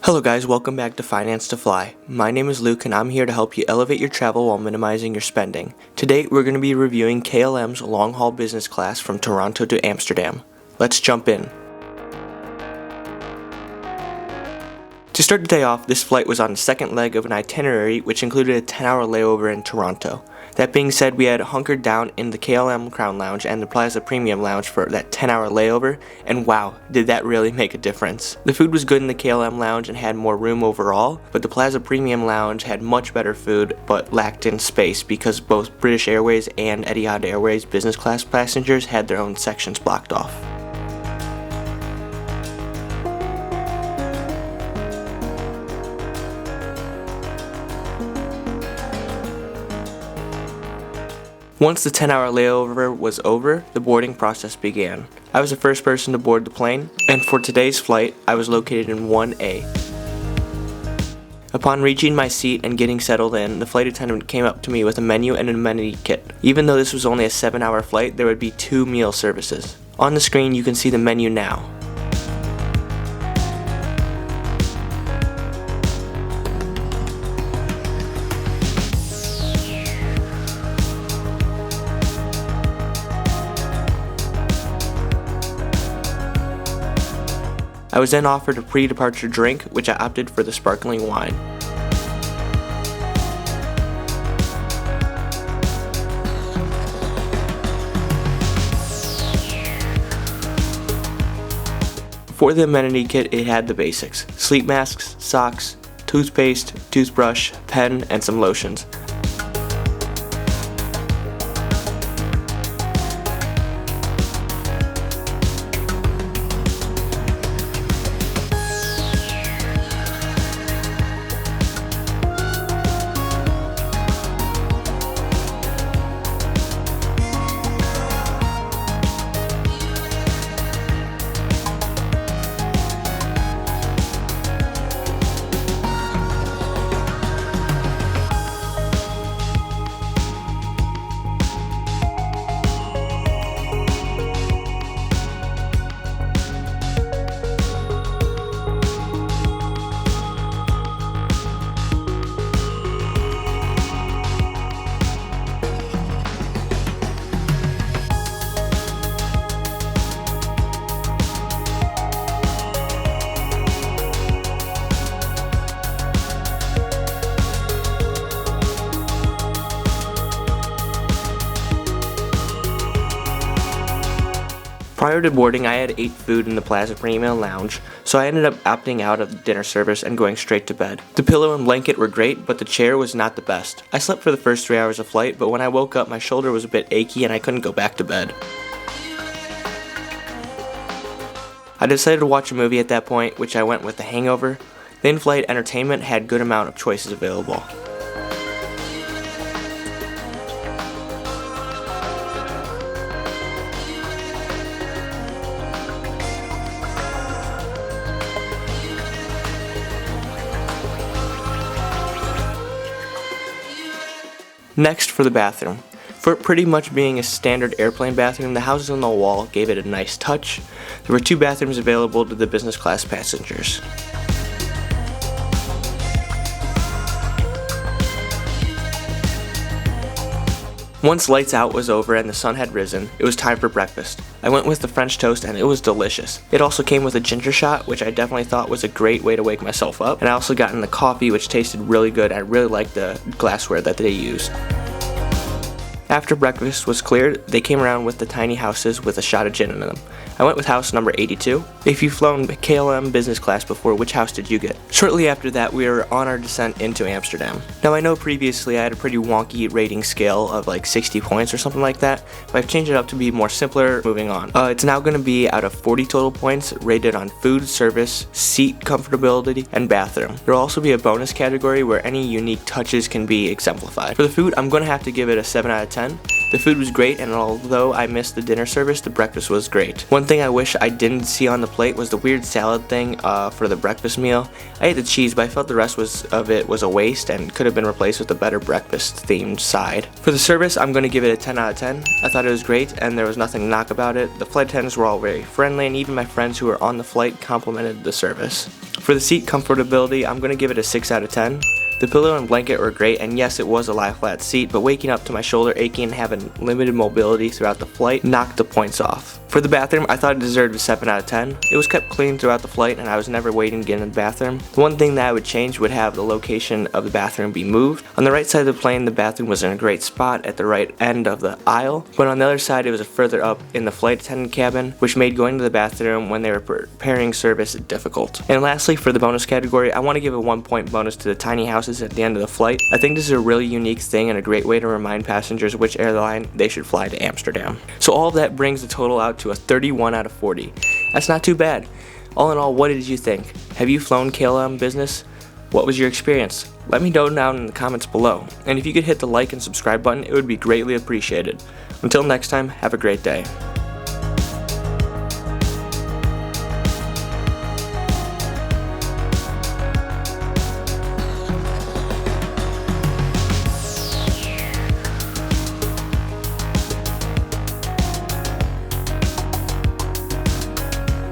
Hello guys, welcome back to Finance to Fly. My name is Luke and I'm here to help you elevate your travel while minimizing your spending. Today we're going to be reviewing KLM's long-haul business class from Toronto to Amsterdam. Let's jump in. To start the day off, this flight was on the second leg of an itinerary which included a 10-hour layover in Toronto. That being said, we had hunkered down in the KLM Crown Lounge and the Plaza Premium Lounge for that 10-hour layover, and wow, did that really make a difference. The food was good in the KLM Lounge and had more room overall, but the Plaza Premium Lounge had much better food but lacked in space because both British Airways and Etihad Airways business class passengers had their own sections blocked off. Once the 10-hour layover was over, the boarding process began. I was the first person to board the plane, and for today's flight, I was located in 1A. Upon reaching my seat and getting settled in, the flight attendant came up to me with a menu and an amenity kit. Even though this was only a 7-hour flight, there would be 2 meal services. On the screen, you can see the menu now. I was then offered a pre-departure drink, which I opted for the sparkling wine. For the amenity kit, it had the basics: sleep masks, socks, toothpaste, toothbrush, pen, and some lotions. Prior to boarding, I had ate food in the Plaza Premium Lounge, so I ended up opting out of the dinner service and going straight to bed. The pillow and blanket were great, but the chair was not the best. I slept for the first 3 hours of flight, but when I woke up, my shoulder was a bit achy and I couldn't go back to bed. I decided to watch a movie at that point, which I went with The Hangover. The in-flight entertainment had good amount of choices available. Next, for the bathroom. For it pretty much being a standard airplane bathroom, the houses on the wall gave it a nice touch. There were 2 bathrooms available to the business class passengers. Once lights out was over and the sun had risen, it was time for breakfast. I went with the French toast and it was delicious. It also came with a ginger shot, which I definitely thought was a great way to wake myself up. And I also got in the coffee, which tasted really good. I really liked the glassware that they used. After breakfast was cleared, they came around with the tiny houses with a shot of gin in them. I went with house number 82. If you've flown KLM business class before, which house did you get? Shortly after that, we were on our descent into Amsterdam. Now I know previously I had a pretty wonky rating scale of like 60 points or something like that, but I've changed it up to be more simpler moving on. It's now going to be out of 40 total points rated on food, service, seat comfortability, and bathroom. There will also be a bonus category where any unique touches can be exemplified. For the food, I'm going to have to give it a 7 out of 10. The food was great, and although I missed the dinner service, the breakfast was great. One thing I wish I didn't see on the plate was the weird salad thing for the breakfast meal. I ate the cheese, but I felt the rest of it was a waste and could have been replaced with a better breakfast themed side. For the service, I'm going to give it a 10 out of 10. I thought it was great, and there was nothing to knock about it. The flight attendants were all very friendly, and even my friends who were on the flight complimented the service. For the seat comfortability, I'm going to give it a 6 out of 10. The pillow and blanket were great, and yes, it was a lie-flat seat, but waking up to my shoulder aching and having limited mobility throughout the flight knocked the points off. For the bathroom, I thought it deserved a 7 out of 10. It was kept clean throughout the flight, and I was never waiting to get in the bathroom. The one thing that I would change would have the location of the bathroom be moved. On the right side of the plane, the bathroom was in a great spot at the right end of the aisle, but on the other side, it was further up in the flight attendant cabin, which made going to the bathroom when they were preparing service difficult. And lastly, for the bonus category, I want to give a 1-point bonus to the tiny houses at the end of the flight. I think this is a really unique thing and a great way to remind passengers which airline they should fly to Amsterdam. So all of that brings the total out to a 31 out of 40. That's not too bad. All in all, what did you think? Have you flown KLM business? What was your experience? Let me know down in the comments below. And if you could hit the like and subscribe button, it would be greatly appreciated. Until next time, have a great day.